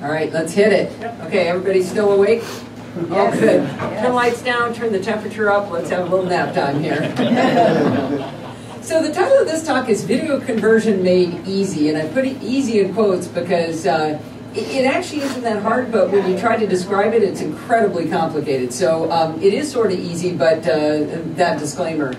All right, let's hit it. Okay, everybody still awake? All good. Turn the lights down, turn the temperature up. Let's have a little nap time here. So the title of this talk is Video Conversion Made Easy, and I put easy in quotes because it actually isn't that hard, but when you try to describe it, it's incredibly complicated. So it is sort of easy, but that disclaimer.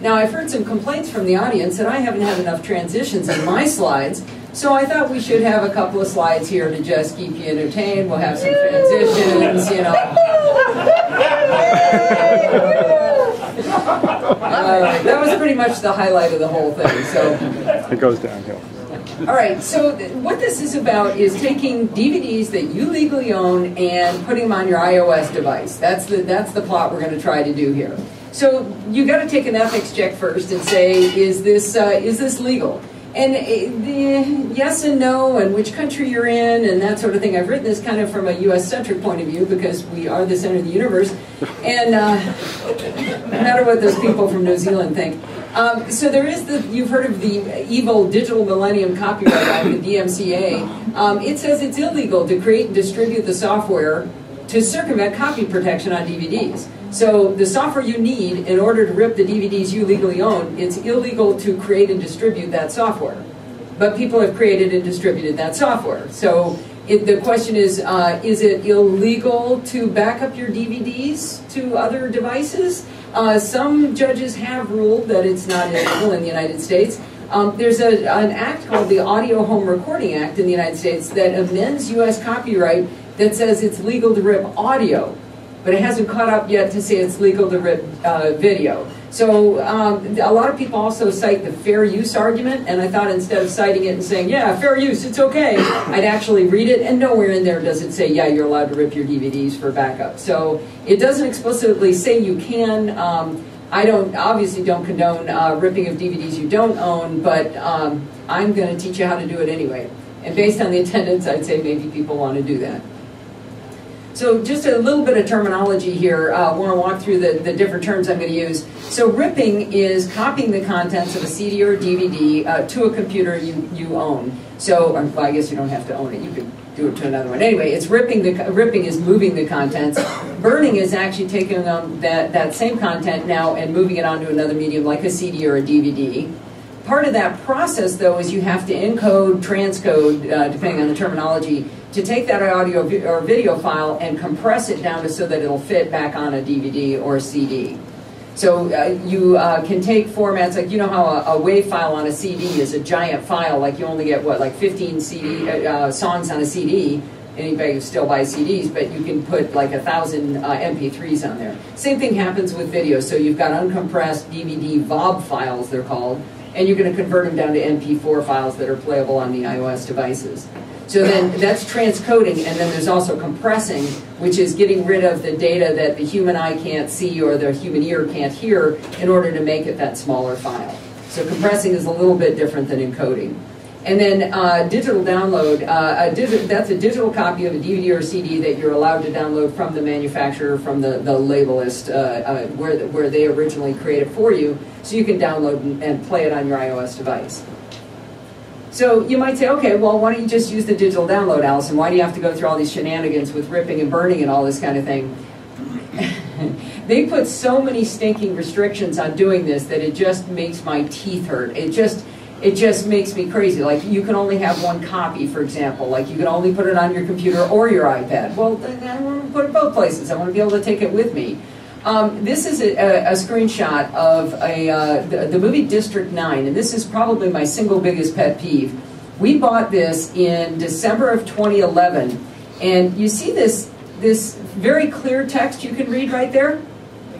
Now, I've heard some complaints from the audience that I haven't had enough transitions in my slides, so I thought we should have a couple of slides here to just keep you entertained. We'll have some transitions, you know. That was pretty much the highlight of the whole thing. So it goes downhill. All right, so what this is about is taking DVDs that you legally own and putting them on your iOS device. That's the plot we're going to try to do here. So you got to take an ethics check first and say, is this legal? And the yes and no, and which country you're in, and that sort of thing. I've written this kind of from a U.S.-centric point of view because we are the center of the universe, and no matter what those people from New Zealand think. So there is you've heard of the evil Digital Millennium Copyright Act, the DMCA. It says it's illegal to create and distribute the software to circumvent copy protection on DVDs. So the software you need in order to rip the DVDs you legally own, it's illegal to create and distribute that software. But people have created and distributed that software. So the question is it illegal to back up your DVDs to other devices? Some judges have ruled that it's not illegal in the United States. There's an act called the Audio Home Recording Act in the United States that amends U.S. copyright that says it's legal to rip audio, but it hasn't caught up yet to say it's legal to rip video. So a lot of people also cite the fair use argument, and I thought instead of citing it and saying, yeah, fair use, it's okay, I'd actually read it, and nowhere in there does it say, yeah, you're allowed to rip your DVDs for backup. So it doesn't explicitly say you can. I obviously don't condone ripping of DVDs you don't own, but I'm going to teach you how to do it anyway. And based on the attendance, I'd say maybe people want to do that. So just a little bit of terminology here. I want to walk through the different terms I'm going to use. So ripping is copying the contents of a CD or a DVD to a computer you own. So well, I guess you don't have to own it. You could do it to another one. Anyway, it's ripping is moving the contents. Burning is actually taking that same content now and moving it onto another medium like a CD or a DVD. Part of that process, though, is you have to encode, transcode, depending on the terminology, to take that audio or video file and compress it down so that it'll fit back on a DVD or a CD. So you can take formats like, you know how a WAV file on a CD is a giant file, like you only get, what, like 15 songs on a CD. Anybody who still buys CDs, but you can put like 1,000 MP3s on there. Same thing happens with video. So you've got uncompressed DVD VOB files, they're called, and you're going to convert them down to MP4 files that are playable on the iOS devices. So then that's transcoding, and then there's also compressing, which is getting rid of the data that the human eye can't see or the human ear can't hear in order to make it that smaller file. So compressing is a little bit different than encoding. And then digital download, that's a digital copy of a DVD or CD that you're allowed to download from the manufacturer, from the labelist, where they originally created for you, so you can download and play it on your iOS device. So you might say, okay, well, why don't you just use the digital download, Allison? Why do you have to go through all these shenanigans with ripping and burning and all this kind of thing? They put so many stinking restrictions on doing this that it just makes my teeth hurt. It just makes me crazy. Like, you can only have one copy, for example. Like, you can only put it on your computer or your iPad. Well, I want to put it both places. I want to be able to take it with me. This is a screenshot of the movie District 9, and this is probably my single biggest pet peeve. We bought this in December of 2011, and you see this very clear text you can read right there?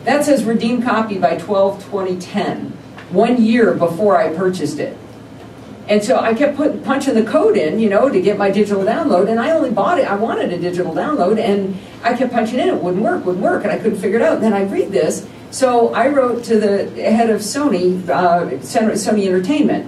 That says redeem copy by 12/20/10, 1 year before I purchased it. And so I kept punching the code in, you know, to get my digital download, and I only bought it, I wanted a digital download, and I kept punching in, it wouldn't work, and I couldn't figure it out. And then I read this, so I wrote to the head of Sony, Sony Entertainment,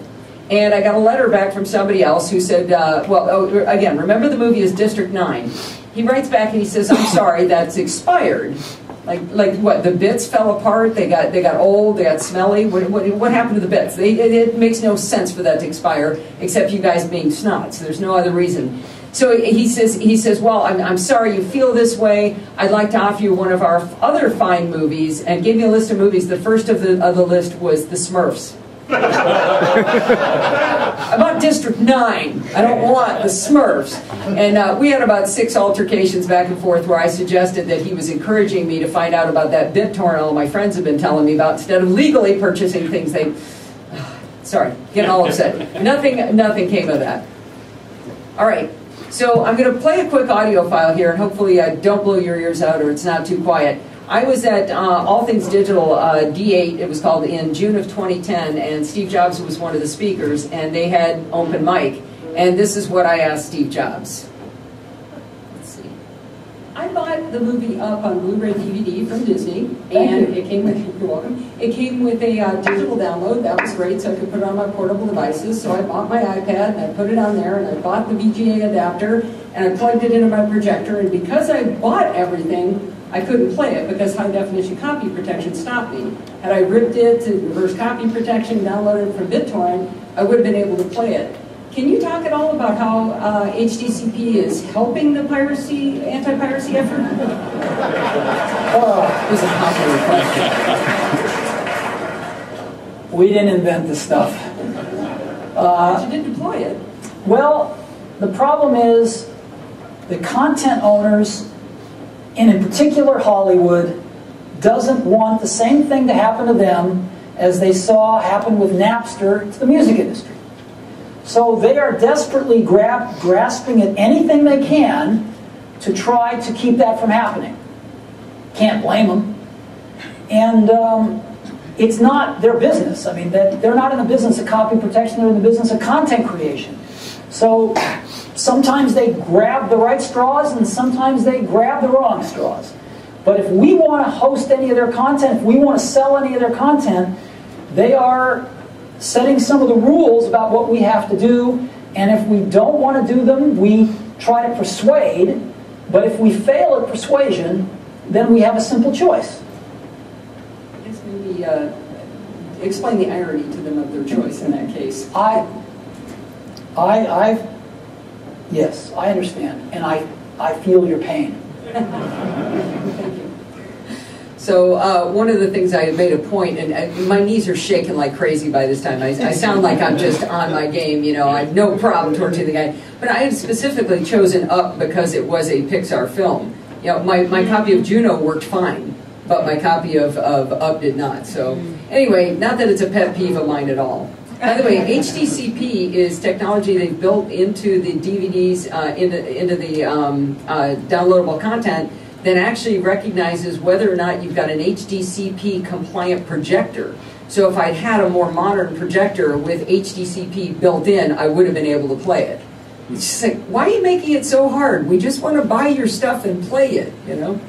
and I got a letter back from somebody else who said, again, remember the movie is District 9. He writes back and he says, I'm sorry, that's expired. Like what? The bits fell apart. They got old. They got smelly. What happened to the bits? It makes no sense for that to expire, except you guys being snots. There's no other reason. So he says, well, I'm sorry you feel this way. I'd like to offer you one of our other fine movies, and gave me a list of movies. The first of the list was The Smurfs. About District 9. I don't want The Smurfs. And we had about 6 altercations back and forth where I suggested that he was encouraging me to find out about that BitTorrent all my friends have been telling me about, instead of legally purchasing things they... Sorry, getting all upset. Nothing came of that. All right. So I'm going to play a quick audio file here, and hopefully I don't blow your ears out or it's not too quiet. I was at All Things Digital D8, it was called, in June of 2010, and Steve Jobs was one of the speakers, and they had open mic. And this is what I asked Steve Jobs. Let's see. I bought the movie Up on Blu-ray DVD from Disney, and it came with, you're welcome, it came with a digital download. That was great, so I could put it on my portable devices. So I bought my iPad, and I put it on there, and I bought the VGA adapter, and I plugged it into my projector, and because I bought everything, I couldn't play it because high definition copy protection stopped me. Had I ripped it to reverse copy protection, downloaded it from BitTorrent, I would have been able to play it. Can you talk at all about how HDCP is helping the piracy, anti-piracy effort? Oh, it was a popular question. We didn't invent this stuff. But you did deploy it. Well, the problem is the content owners, and in particular Hollywood, doesn't want the same thing to happen to them as they saw happen with Napster to the music industry. So they are desperately grasping at anything they can to try to keep that from happening. Can't blame them. And it's not their business. I mean, they're not in the business of copy protection, they're in the business of content creation. So sometimes they grab the right straws and sometimes they grab the wrong straws. But if we want to host any of their content, if we want to sell any of their content, they are setting some of the rules about what we have to do. And if we don't want to do them, we try to persuade. But if we fail at persuasion, then we have a simple choice. I guess maybe explain the irony to them of their choice in that case. Yes, I understand, and I feel your pain. Thank you. So one of the things I made a point, and my knees are shaking like crazy by this time. I sound like I'm just on my game, you know. I have no problem torturing the guy. But I had specifically chosen Up because it was a Pixar film. You know, my copy of Juno worked fine, but my copy of Up did not. So anyway, not that it's a pet peeve of mine at all. By the way, HDCP is technology they've built into the DVDs, into the downloadable content that actually recognizes whether or not you've got an HDCP compliant projector. So if I'd had a more modern projector with HDCP built in, I would have been able to play it. It's just like, why are you making it so hard? We just want to buy your stuff and play it, you know?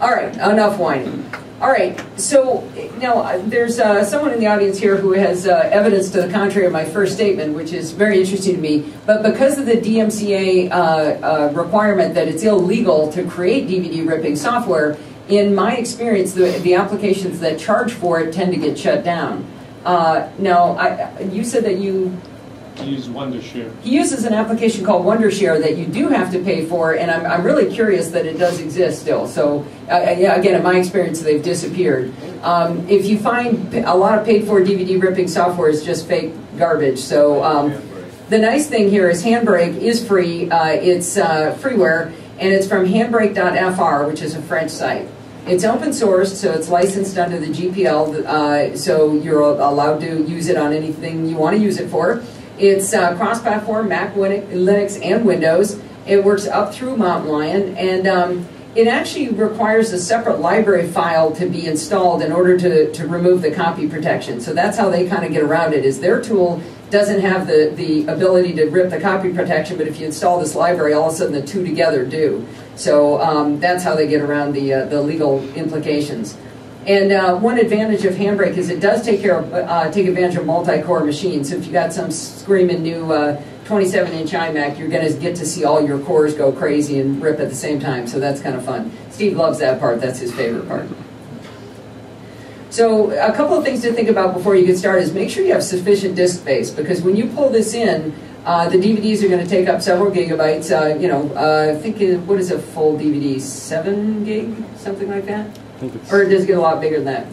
All right, enough whining. All right, so now there's someone in the audience here who has evidence to the contrary of my first statement, which is very interesting to me. But because of the DMCA requirement that it's illegal to create DVD ripping software, in my experience, the applications that charge for it tend to get shut down. Now, you said that you... He uses Wondershare. He uses an application called Wondershare that you do have to pay for, and I'm really curious that it does exist still. So, again, in my experience, they've disappeared. If you find a lot of paid-for DVD ripping software is just fake garbage. So, the nice thing here is Handbrake is free. It's freeware, and it's from handbrake.fr, which is a French site. It's open source, so it's licensed under the GPL, so you're allowed to use it on anything you want to use it for. It's cross-platform, Mac, Linux, and Windows. It works up through Mountain Lion, and it actually requires a separate library file to be installed in order to remove the copy protection. So that's how they kind of get around it, is their tool doesn't have the ability to rip the copy protection, but if you install this library, all of a sudden the two together do. So that's how they get around the legal implications. And one advantage of Handbrake is it does take advantage of multi-core machines. So if you got some screaming new 27-inch iMac, you're going to get to see all your cores go crazy and rip at the same time. So that's kind of fun. Steve loves that part. That's his favorite part. So a couple of things to think about before you get started is make sure you have sufficient disk space, because when you pull this in, The DVDs are going to take up several gigabytes. I think, what is a full DVD? 7 gig? Something like that? I think it's Or does it get a lot bigger than that?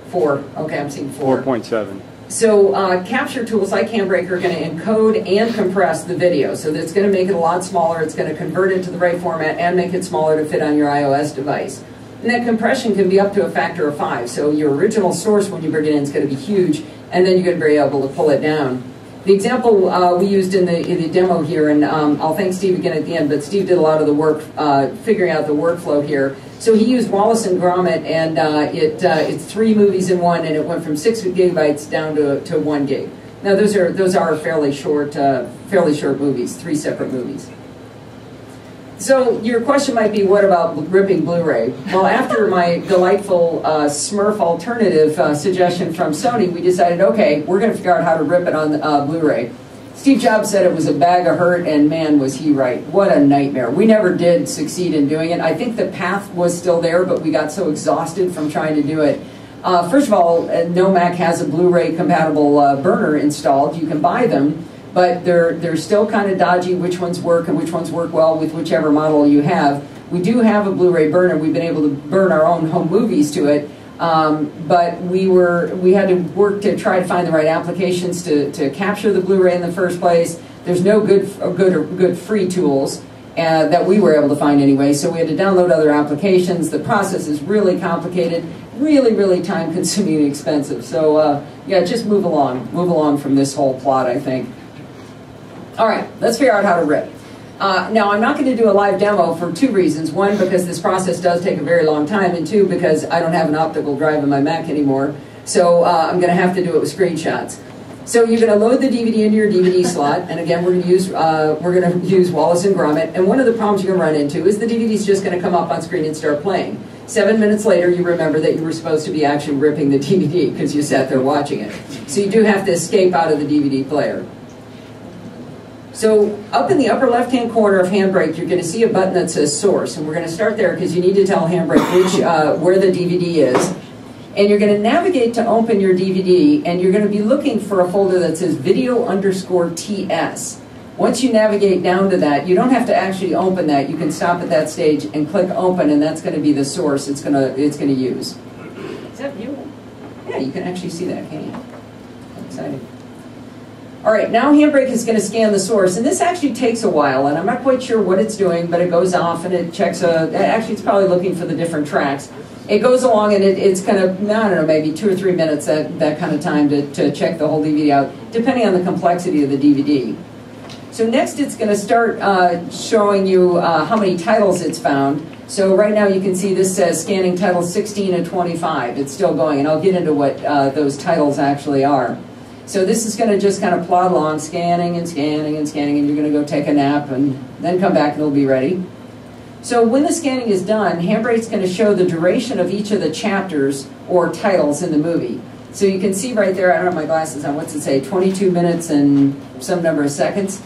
4. Okay, I'm seeing 4. 4.7. So capture tools like Handbrake are going to encode and compress the video. So that's going to make it a lot smaller. It's going to convert it to the right format and make it smaller to fit on your iOS device. And that compression can be up to a factor of 5. So your original source when you bring it in is going to be huge, and then you're going to be able to pull it down. The example we used in the demo here, and I'll thank Steve again at the end, but Steve did a lot of the work figuring out the workflow here. So he used Wallace and Gromit, and it's 3 movies in one, and it went from 6 gigabytes down to 1 gig. Now those are fairly short movies, 3 separate movies. So your question might be, what about ripping Blu-ray? Well, after my delightful Smurf alternative suggestion from Sony, we decided, okay, we're going to figure out how to rip it on Blu-ray. Steve Jobs said it was a bag of hurt, and man, was he right. What a nightmare. We never did succeed in doing it. I think the path was still there, but we got so exhausted from trying to do it. First of all, no Mac has a Blu-ray compatible burner installed. You can buy them, but they're still kind of dodgy which ones work and which ones work well with whichever model you have. We do have a Blu-ray burner. We've been able to burn our own home movies to it. But we had to work to try to find the right applications to capture the Blu-ray in the first place. There's no good free tools that we were able to find anyway, so we had to download other applications. The process is really complicated, really time-consuming and expensive. So yeah, just move along from this whole plot, I think. All right, let's figure out how to rip. Now, I'm not going to do a live demo for 2 reasons. 1, because this process does take a very long time, and 2, because I don't have an optical drive in my Mac anymore. So I'm going to have to do it with screenshots. So you're going to load the DVD into your DVD slot, and again, we're going to use Wallace and Gromit. And one of the problems you're going to run into is the DVD is just going to come up on screen and start playing. 7 minutes later, you remember that you were supposed to be actually ripping the DVD because you sat there watching it. So you do have to escape out of the DVD player. So up in the upper left-hand corner of Handbrake, you're going to see a button that says Source, and we're going to start there because you need to tell Handbrake where the DVD is. And you're going to navigate to open your DVD, and you're going to be looking for a folder that says video_TS. Once you navigate down to that, you don't have to actually open that. You can stop at that stage and click Open, and that's going to be the source it's going to use. Is that you? Yeah, you can actually see that, can't you? Exciting. All right, now Handbrake is going to scan the source, and this actually takes a while, and I'm not quite sure what it's doing, but it goes off and it checks actually it's probably looking for the different tracks. It goes along and it's kind of, I don't know, maybe 2 or 3 minutes, that kind of time to check the whole DVD out, depending on the complexity of the DVD. So next it's going to start showing you how many titles it's found. So right now you can see this says scanning titles 16 and 25. It's still going, and I'll get into what those titles actually are. So this is going to just kind of plod along, scanning and scanning and scanning, and you're going to go take a nap and then come back and it'll be ready. So when the scanning is done, Handbrake's going to show the duration of each of the chapters or titles in the movie. So you can see right there, I don't have my glasses on, what's it say, 22 minutes and some number of seconds.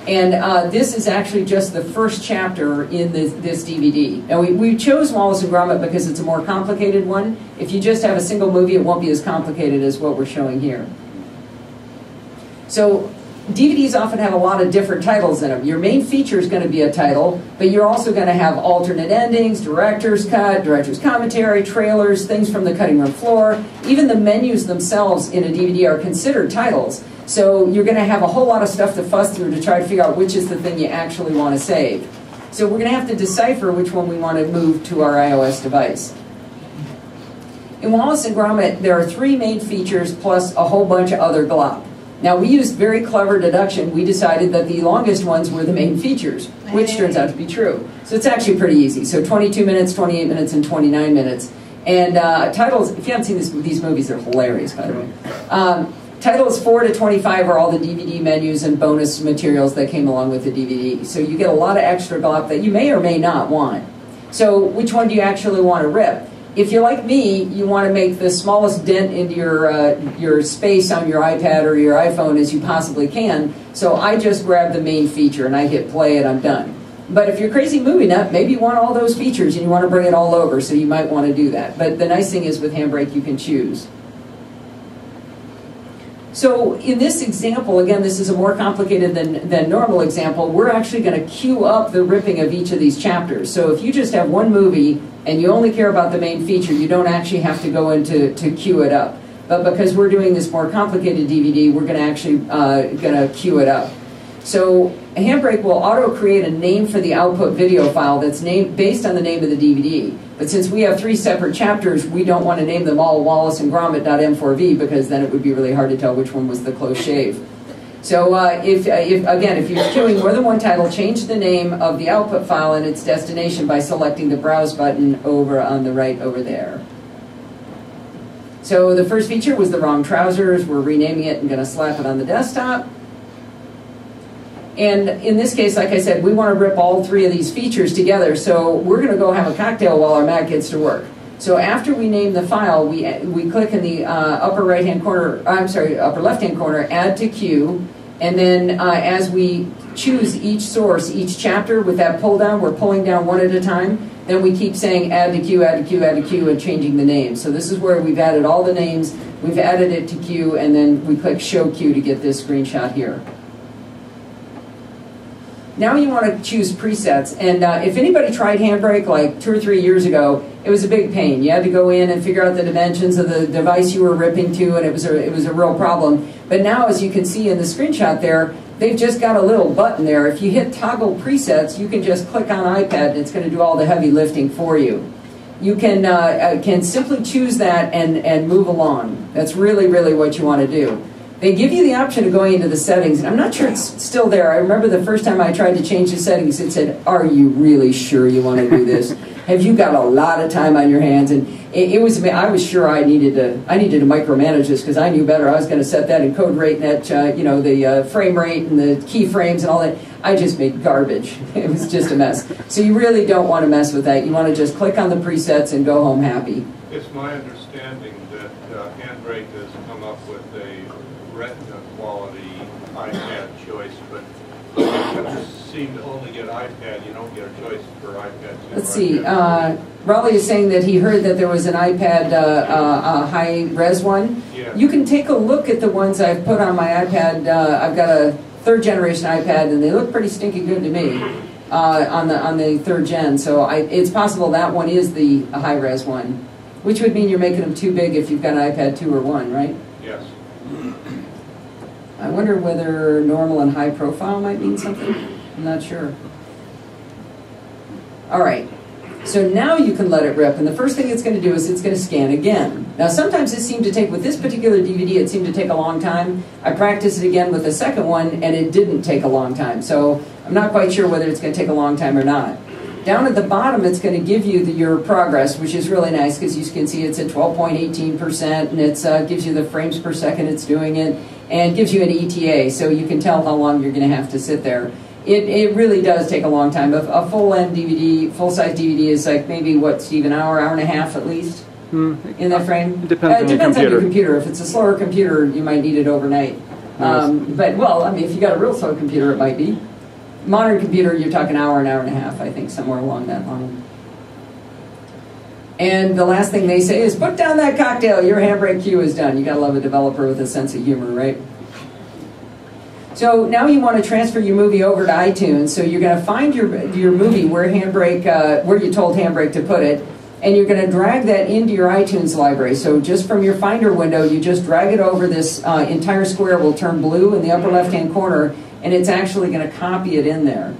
And this is actually just the first chapter in this DVD. Now we chose Wallace and Gromit because it's a more complicated one. If you just have a single movie, it won't be as complicated as what we're showing here. So DVDs often have a lot of different titles in them. Your main feature is going to be a title, but you're also going to have alternate endings, director's cut, director's commentary, trailers, things from the cutting room floor. Even the menus themselves in a DVD are considered titles. So you're going to have a whole lot of stuff to fuss through to try to figure out which is the thing you actually want to save. So we're going to have to decipher which one we want to move to our iOS device. In Wallace and Gromit, there are 3 main features plus a whole bunch of other glop. Now, we used very clever deduction. We decided that the longest ones were the main features, which turns out to be true. So it's actually pretty easy. So 22 minutes, 28 minutes, and 29 minutes. And titles, if you haven't seen these movies, they're hilarious, by the way. Titles 4 to 25 are all the DVD menus and bonus materials that came along with the DVD. So you get a lot of extra glop that you may or may not want. So which one do you actually want to rip? If you're like me, you want to make the smallest dent into your space on your iPad or your iPhone as you possibly can. So I just grab the main feature and I hit play and I'm done. But if you're crazy movie nut, maybe you want all those features and you want to bring it all over, so you might want to do that. But the nice thing is with Handbrake, you can choose. So in this example, again, this is a more complicated than normal example, we're actually going to queue up the ripping of each of these chapters. So if you just have one movie and you only care about the main feature, you don't actually have to go into to queue it up. But because we're doing this more complicated DVD, we're going to actually queue it up. So Handbrake will auto-create a name for the output video file that's named based on the name of the DVD. But since we have 3 separate chapters, we don't want to name them all Wallace and Gromit.m4v because then it would be really hard to tell which one was the close shave. So if you're queuing more than one title, change the name of the output file and its destination by selecting the Browse button over on the right over there. So the first feature was the wrong trousers. We're renaming it and going to slap it on the desktop. And in this case, like I said, we want to rip all 3 of these features together. So we're going to go have a cocktail while our Mac gets to work. So after we name the file, we click in the upper right-hand corner, upper left-hand corner, Add to Queue. And then as we choose each source, each chapter with that pull down, we're pulling down one at a time. Then we keep saying Add to Queue, Add to Queue, Add to Queue, and changing the name. So this is where we've added all the names. We've added it to Queue, and then we click Show Queue to get this screenshot here. Now you want to choose presets, and if anybody tried Handbrake like 2 or 3 years ago, it was a big pain. You had to go in and figure out the dimensions of the device you were ripping to, and it was a real problem. But now, as you can see in the screenshot there, they've just got a little button there. If you hit Toggle Presets, you can just click on iPad, and it's going to do all the heavy lifting for you. You can simply choose that and move along. That's really, really what you want to do. They give you the option of going into the settings, and I'm not sure it's still there. I remember the first time I tried to change the settings, it said, "Are you really sure you want to do this? Have you got a lot of time on your hands?" And I was sure I needed to micromanage this because I knew better. I was going to set that encode rate and that the frame rate and the keyframes and all that. I just made garbage. It was just a mess. So you really don't want to mess with that. You want to just click on the presets and go home happy. It's my understanding that Handbrake has come up with a Retina quality iPad choice, but you seem to only get iPad. You don't get a choice for iPad 2. Let's see. Raleigh is saying that he heard that there was an iPad high-res one. Yeah. You can take a look at the ones I've put on my iPad. I've got a 3rd generation iPad, and they look pretty stinking good to me on the 3rd gen. So it's possible that one is the high-res one, which would mean you're making them too big if you've got an iPad 2 or 1, right? Yes. I wonder whether normal and high profile might mean something. I'm not sure. All right. So now you can let it rip, and the first thing it's going to do is it's going to scan again. Now sometimes it seemed to take, with this particular DVD, it seemed to take a long time. I practiced it again with the second one, and it didn't take a long time. So I'm not quite sure whether it's going to take a long time or not. Down at the bottom, it's going to give you your progress, which is really nice because you can see it's at 12.18%, and it gives you the frames per second it's doing it, and gives you an ETA, so you can tell how long you're going to have to sit there. It really does take a long time. A full-length DVD, full-size DVD is like maybe, what, Steve, an hour and a half at least in that frame? It depends on your computer. If it's a slower computer, you might need it overnight. But, well, I mean, if you got a real slow computer, it might be. Modern computer, you're talking an hour and a half, I think, somewhere along that line. And the last thing they say is, put down that cocktail, your Handbrake queue is done. You gotta love a developer with a sense of humor, right? So now you want to transfer your movie over to iTunes. So you're gonna find your movie where where you told Handbrake to put it, and you're gonna drag that into your iTunes library. So just from your Finder window, you just drag it over. This entire square will turn blue in the upper left-hand corner, and it's actually gonna copy it in there.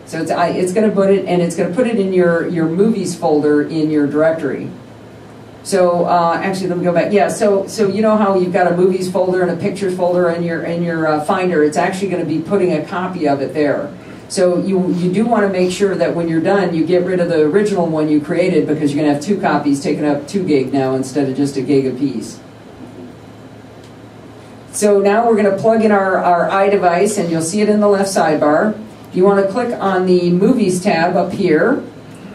So it's going to put it, and it's going to put it in your movies folder in your directory. So actually, let me go back. Yeah. So you know how you've got a movies folder and a pictures folder in your Finder. It's actually going to be putting a copy of it there. So you do want to make sure that when you're done, you get rid of the original one you created because you're going to have 2 copies taking up 2 gig now instead of just a gig apiece. So now we're going to plug in our iDevice, and you'll see it in the left sidebar. You want to click on the Movies tab up here.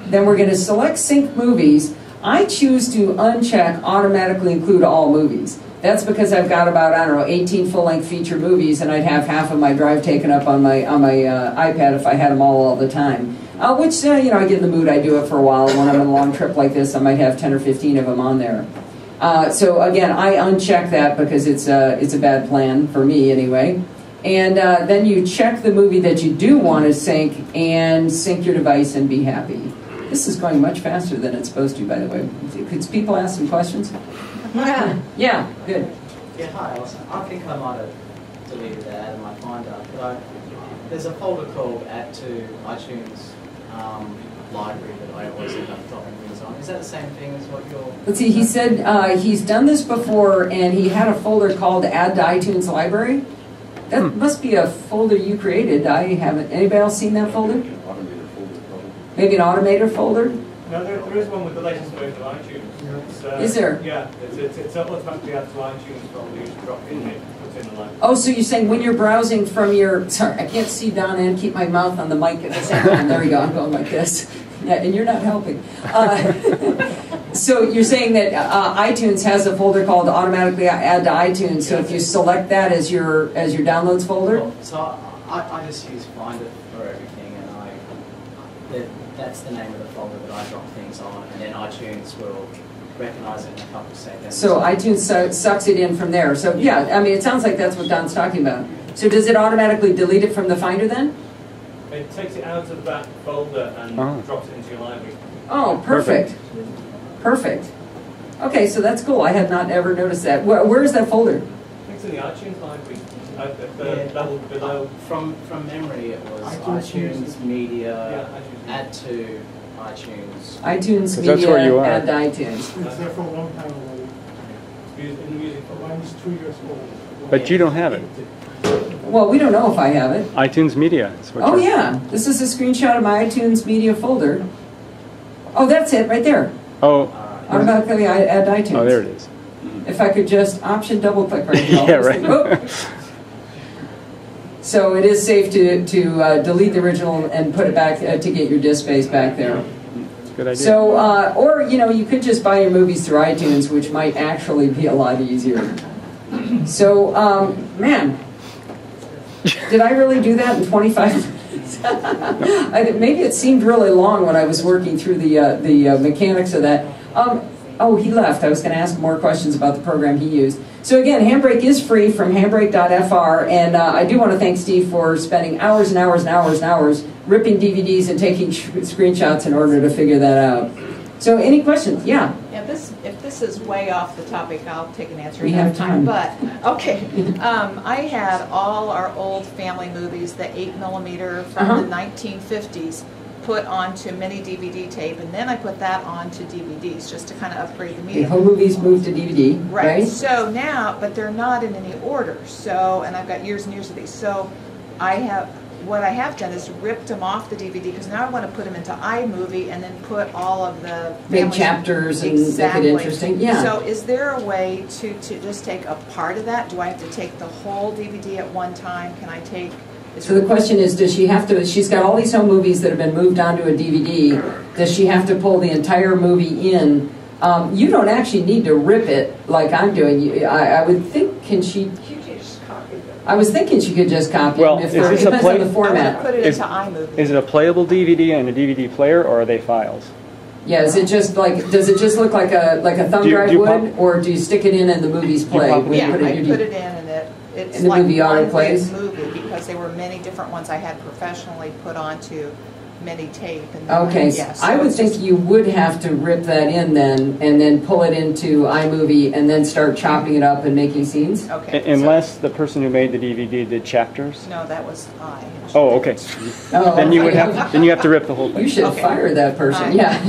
Then we're going to select Sync Movies. I choose to uncheck Automatically Include All Movies. That's because I've got about, I don't know, 18 full-length feature movies, and I'd have half of my drive taken up on my iPad if I had them all the time. Which, I get in the mood, I do it for a while. When I'm on a long trip like this, I might have 10 or 15 of them on there. So again, I uncheck that because it's a bad plan for me anyway. And then you check the movie that you do want to sync and sync your device and be happy. This is going much faster than it's supposed to, by the way. Could people ask some questions? Yeah, good. Yeah, hi, Allison. I think I might have deleted that out of my Finder. There's a folder called Add to iTunes library that I always end up dropping things on. Is that the same thing as what you're... Let's see, he said he's done this before, and he had a folder called Add to iTunes Library. That must be a folder you created. I haven't. Anybody else seen that folder? Maybe an automator folder? No, there is one with the latest version of iTunes. Is there? Yeah, it's automatically added to iTunes folder. You just drop it in it, puts in the library. Oh, so you're saying when you're browsing from your... Sorry, I can't see down and keep my mouth on the mic at the same time. There we go, I'm going like this. Yeah, and you're not helping. So you're saying that iTunes has a folder called Automatically Add to iTunes. So if you select that as your downloads folder? Well, so I just use Finder for everything, and that's the name of the folder that I drop things on, and then iTunes will recognize it in a couple of seconds. So iTunes sucks it in from there. So yeah, I mean, it sounds like that's what Don's talking about. So does it automatically delete it from the Finder then? It takes it out of that folder and drops it into your library. Oh, perfect. Perfect. Okay, so that's cool. I had not ever noticed that. Where is that folder? It's in the iTunes library. The level below. From memory, it was iTunes Media, Add to iTunes. iTunes That's Media, where you are. Add to iTunes. It's there for a long time already. It's been using for Mine is 2 years old. But you don't have it. Well, we don't know if I have it. iTunes Media. Is what Oh you're- yeah, this is a screenshot of my iTunes Media folder. Oh, that's it right there. Oh. Automatically add iTunes. Oh, there it is. If I could just option double click right now. Yeah, right. So it is safe to delete the original and put it back to get your disk space back there. Good idea. So, or you could just buy your movies through iTunes, which might actually be a lot easier. So, man, did I really do that in 25 minutes? Maybe it seemed really long when I was working through the mechanics of that. Oh, he left. I was going to ask more questions about the program he used. So again, Handbrake is free from handbrake.fr, and I do want to thank Steve for spending hours and hours and hours and hours ripping DVDs and taking screenshots in order to figure that out. So any questions? Yeah? Yeah, if this is way off the topic, I'll take an answer. We have time. But, okay, I had all our old family movies, the 8mm from the 1950s, put onto mini DVD tape, and then I put that onto DVDs just to kind of upgrade the medium. Home movies moved to DVD, right? So now, but they're not in any order. So, and I've got years and years of these. So, what I have done is ripped them off the DVD because now I want to put them into iMovie and then put all of the big chapters and make it interesting. Yeah. So, is there a way to just take a part of that? Do I have to take the whole DVD at one time? Can I take? So the question is, does she have to, she's got all these home movies that have been moved onto a DVD, does she have to pull the entire movie in? You don't actually need to rip it like I'm doing. I would think, can she? I was thinking she could just copy well, it. If is this it depends on the I format. put it into iMovie. Is it a playable DVD and a DVD player, or are they files? Yeah, is it just like, does it just look like a thumb drive would, or do you stick it in and the movies play? Yeah, I put it in and it's and the like movie auto plays? movie because there were many different ones I had professionally put onto mini tape. And okay, yeah, so I would think you would have to rip that in then, and then pull it into iMovie, and then start chopping it up and making scenes. Okay. Unless the person who made the DVD did chapters. No, that was I. Oh, okay. Oh, then you would have. Then you have to rip the whole thing. You should fire that person. Yeah.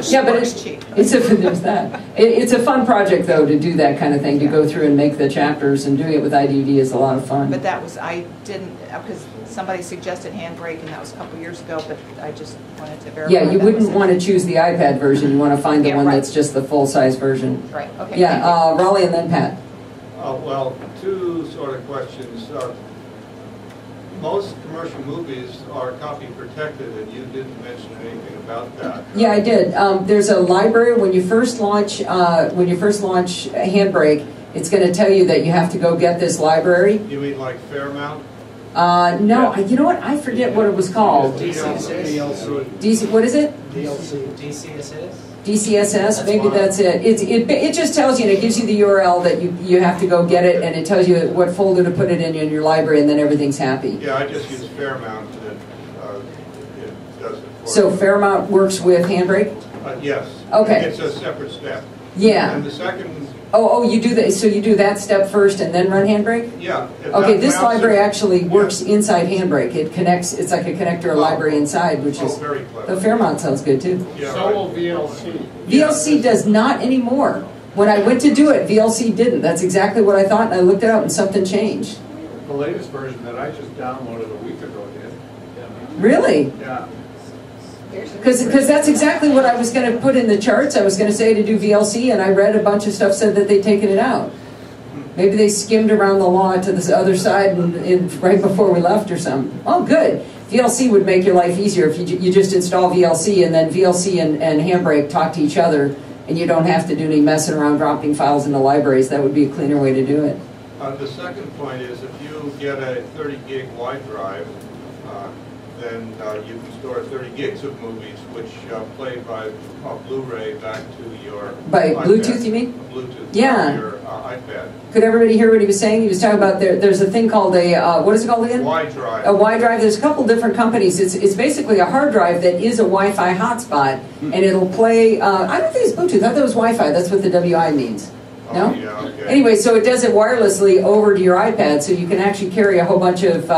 Yeah, but it's cheap. There's that. It's a fun project though to do that kind of thing, to go through and make the chapters, and doing it with iDVD is a lot of fun. But that was because somebody suggested Handbrake, and that was a couple years ago. But I just wanted to verify. Yeah, you wouldn't want to choose the iPad version. You want to find the one right. that's just the full size version. Right. Okay. Yeah, Raleigh and then Pat. Well, two sort of questions. Most commercial movies are copy protected, and you didn't mention anything about that. Yeah, I did. There's a library when you first launch Handbrake. It's going to tell you that you have to go get this library. You mean like Fairmount? No, you know what? I forget what it was called. DC, what is it? DCSS? DCSS, maybe that's it. It just tells you, and it gives you the URL that you have to go get it, and it tells you what folder to put it in your library, and then everything's happy. Yeah, I just use Fairmount, and it does it for So me. Fairmount works with Handbrake? Yes. Okay. It's a separate step. Yeah. And the second... Oh, you do that. So you do that step first and then run Handbrake? Yeah. Okay, this library actually works inside Handbrake. It connects. It's like a connector library inside, which is. Very clever. The Fairmount sounds good too. Yeah, So will VLC. VLC does not anymore. When I went to do it, VLC didn't. That's exactly what I thought, and I looked it up, and something changed. The latest version that I just downloaded a week ago did. Really? Yeah. Because that's exactly what I was going to put in the charts. I was going to say to do VLC, and I read a bunch of stuff said that they'd taken it out. Maybe they skimmed around the law to the other side and right before we left or something. Oh, good. VLC would make your life easier if you just install VLC, and then VLC and Handbrake talk to each other, and you don't have to do any messing around dropping files into libraries. That would be a cleaner way to do it. The second point is if you get a 30 gig wide drive, then you can store 30 gigs of movies, which play by Bluray back to your By iPad. Bluetooth, you mean? Bluetooth. Yeah. Your iPad. Could everybody hear what he was saying? He was talking about there's a thing called a, what is it called again? Y drive. A Y drive. There's a couple different companies. It's basically a hard drive that is a Wi-Fi hotspot, and it'll play, I don't think it's Bluetooth. I thought it was Wi-Fi. That's what the WI means. No? Oh, yeah, okay. Anyway, so it does it wirelessly over to your iPad, so you can actually carry a whole bunch of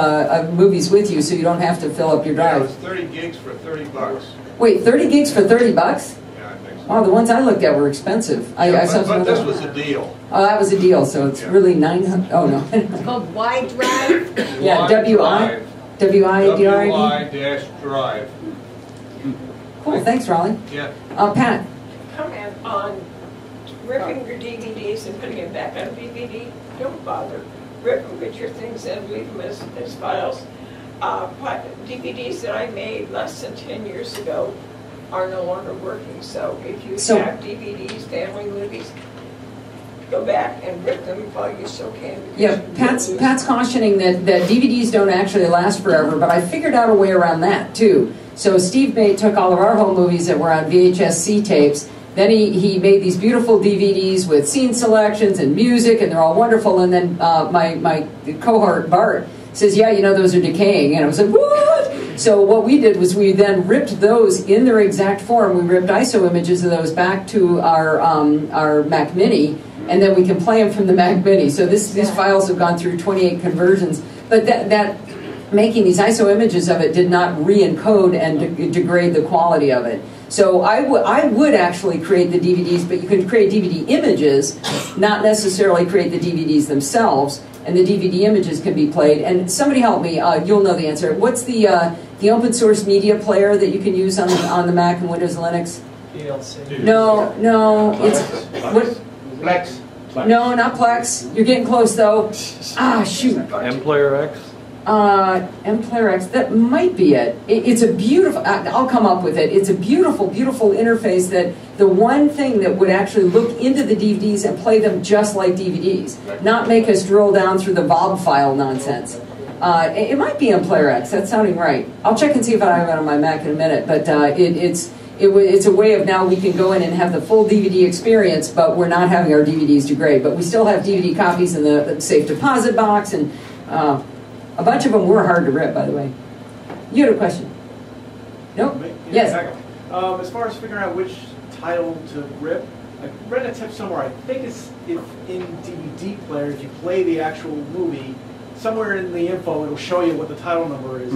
movies with you, so you don't have to fill up your Yeah, it drive. was 30 gigs for $30. Wait, 30 gigs for $30? Yeah, I think so. Wow, the ones I looked at were expensive. I saw some but of this them. was a deal. Oh, that was a deal, so it's Yeah. really 900. Oh, no. It's called Y drive. Yeah, Y WI. drive. WI-D-R-I-V. WI-drive. Cool, thanks, Raleigh. Yeah. Pat. Comment on ripping your DVDs and putting them back on DVD. Don't bother. Rip them, get your things in, leave them as files. DVDs that I made less than 10 years ago are no longer working. So if you have DVDs, family movies, go back and rip them while you still can. Yeah, Pat's cautioning that DVDs don't actually last forever, but I figured out a way around that too. So Steve took all of our home movies that were on VHS-C tapes. Then he made these beautiful DVDs with scene selections and music, and they're all wonderful. And then my cohort, Bart, says, yeah, you know, those are decaying. And I was like, what? So what we did was we then ripped those in their exact form. We ripped ISO images of those back to our Mac Mini, and then we can play them from the Mac Mini. So these files have gone through 28 conversions. But that making these ISO images of it did not re-encode and degrade the quality of it. So I would actually create the DVDs, but you can create DVD images, not necessarily create the DVDs themselves, and the DVD images can be played. And somebody help me, you'll know the answer. What's the open source media player that you can use on the Mac and Windows Linux? PLC. No, it's what? Plex. No, not Plex. You're getting close though. Ah, shoot. MPlayer X? MPlayer X, that might be it. It's a beautiful, I'll come up with it. It's a beautiful, beautiful interface that the one thing that would actually look into the DVDs and play them just like DVDs, not make us drill down through the VOB file nonsense. It might be MPlayer X, that's sounding right. I'll check and see if I have it on my Mac in a minute, but it's a way of now we can go in and have the full DVD experience, but we're not having our DVDs degrade. But we still have DVD copies in the safe deposit box, and a bunch of them were hard to rip, by the way. You had a question? Nope? Yes? As far as figuring out which title to rip, I read a tip somewhere, I think it's if in DVD player, if you play the actual movie, somewhere in the info it'll show you what the title number is.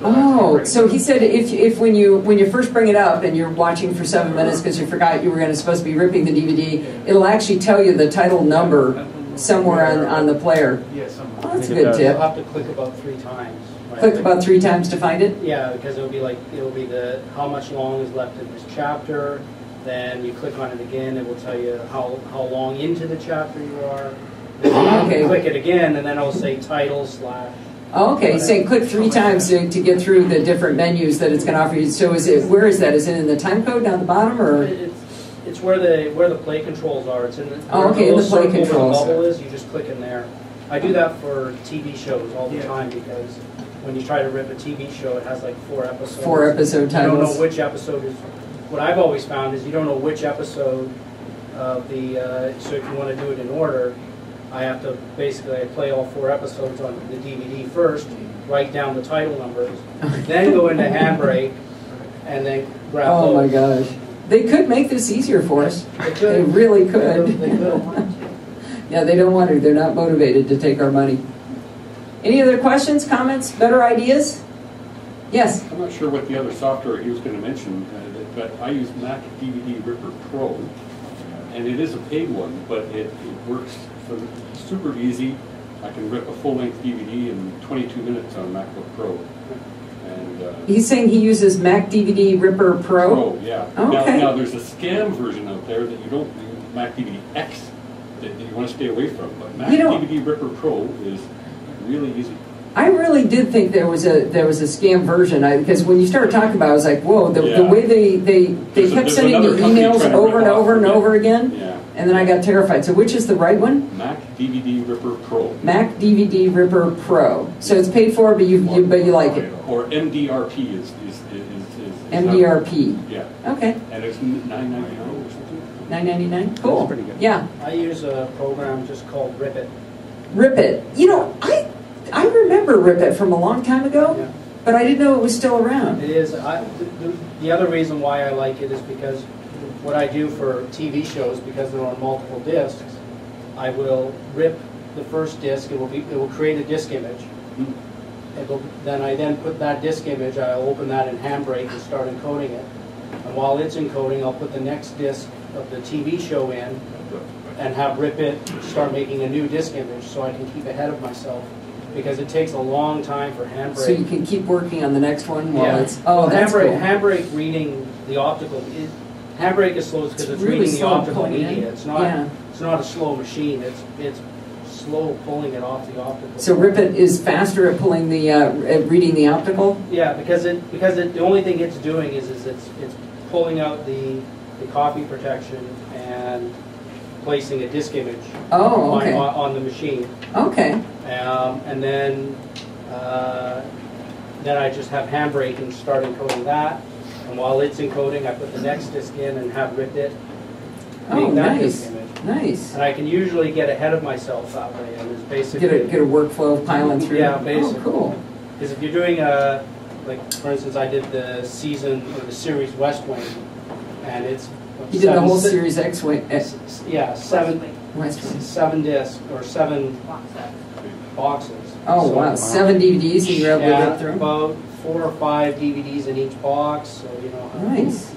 Oh, so he said if when you first bring it up and you're watching for 7 minutes because you forgot you were supposed to be ripping the DVD, it'll actually tell you the title number somewhere on the player. Yeah, somewhere. Oh, that's a good tip. You'll have to click about 3 times. Right? Click about 3 times to find it? Yeah, because it'll be the how much long is left in this chapter. Then you click on it again, it will tell you how long into the chapter you are. Okay. Click it again, and then it'll say title / Oh, okay, so click 3 times to get through the different menus that it's going to offer you. So where is that? Is it in the time code down the bottom, or? It's where the play controls are. It's in the, oh, okay, in the play circle where controls. the bubble is. You just click in there. I do that for TV shows all the time because when you try to rip a TV show, it has like 4 episodes. 4 episode titles. You don't know which episode is. What I've always found is you don't know which episode of the. So if you want to do it in order, I have to basically play all 4 episodes on the DVD first, write down the title numbers, then go into Handbrake, and then grab. Oh my those. gosh. They could make this easier for us. They could. They really could. They could. Yeah, they don't want to. They're not motivated to take our money. Any other questions, comments, better ideas? Yes? I'm not sure what the other software he was going to mention, but I use Mac DVD Ripper Pro, and it is a paid one, but it works super easy. I can rip a full-length DVD in 22 minutes on MacBook Pro. And, he's saying he uses Mac DVD Ripper Pro? Pro, yeah. Okay. Now there's a scam version out there that you don't, Mac DVD X, that you want to stay away from, but Mac DVD Ripper Pro is really easy. I really did think there was a scam version because when you started talking about it, I was like, whoa, the way they kept sending me emails over and over and over again, and then I got terrified. So which is the right one? Mac DVD Ripper Pro. Mac DVD Ripper Pro. So it's paid for, but you like it. Or MDRP is MDRP. Yeah. Okay. And it's $9.99 or something. $9.99. Cool. That's pretty good. Yeah. I use a program just called Ribbit. Ribbit. You know, I remember Ribbit from a long time ago, but I didn't know it was still around. It is. The other reason why I like it is because what I do for TV shows, because they're on multiple discs, I will rip the first disc. It will create a disc image. Then I put that disc image. I'll open that in Handbrake and start encoding it. And while it's encoding, I'll put the next disc of the TV show in and have Ribbit start making a new disc image so I can keep ahead of myself. Because it takes a long time for Handbrake. So you can keep working on the next one while it's... Oh, well, that's Handbrake, cool. Handbrake reading the optical... Handbrake is slow because it's really reading the slow optical pulling media. in. It's not a slow machine. It's slow pulling it off the optical. So Ribbit is faster at pulling the at reading the optical? Yeah, because the only thing it's doing is it's pulling out the copy protection and placing a disk image on the machine. Okay. And then I just have Handbrake and start encoding that. And while it's encoding, I put the next disk in and have Ribbit make that disk image. Nice. And I can usually get ahead of myself that way. And it's basically get a workflow piling through. Yeah, basically. Oh, cool. Because if you're doing like for instance, I did the series West Wing, and it's you did the whole series X Wing. Yeah, 7 discs or 7 boxes. Oh so, wow, 7 DVDs and you're able to rip through? About 4 or 5 DVDs in each box. So you know. Nice,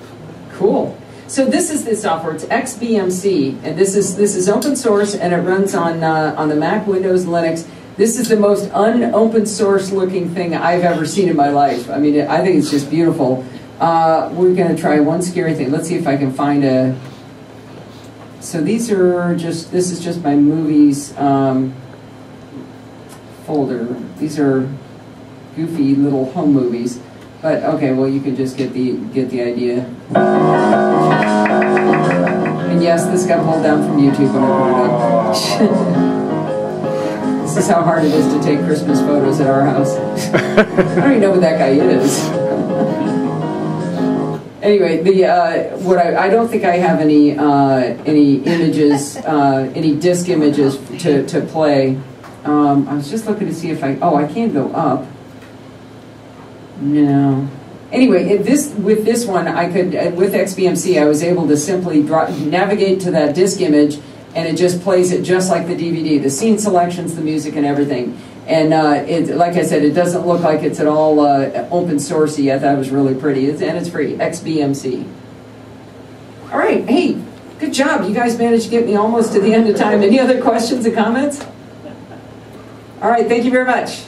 cool. So this is the software. It's XBMC, and this is open source, and it runs on the Mac, Windows, Linux. This is the most un-open source looking thing I've ever seen in my life. I mean, I think it's just beautiful. We're going to try one scary thing. Let's see if I can find a... So this is just my movies folder. These are goofy little home movies. But okay, well you can just get the idea. And yes, this got pulled down from YouTube when I put it up. This is how hard it is to take Christmas photos at our house. I don't even know who that guy is. Anyway, I don't think I have any images, any disk images to play. I was just looking to see if I can go up. No. Anyway, with this one, I could with XBMC, I was able to simply navigate to that disk image, and it just plays it just like the DVD, the scene selections, the music, and everything. And like I said, it doesn't look like it's at all open sourcey. I thought it was really pretty, and it's free. XBMC. All right, hey, good job. You guys managed to get me almost to the end of time. Any other questions and comments? All right, thank you very much.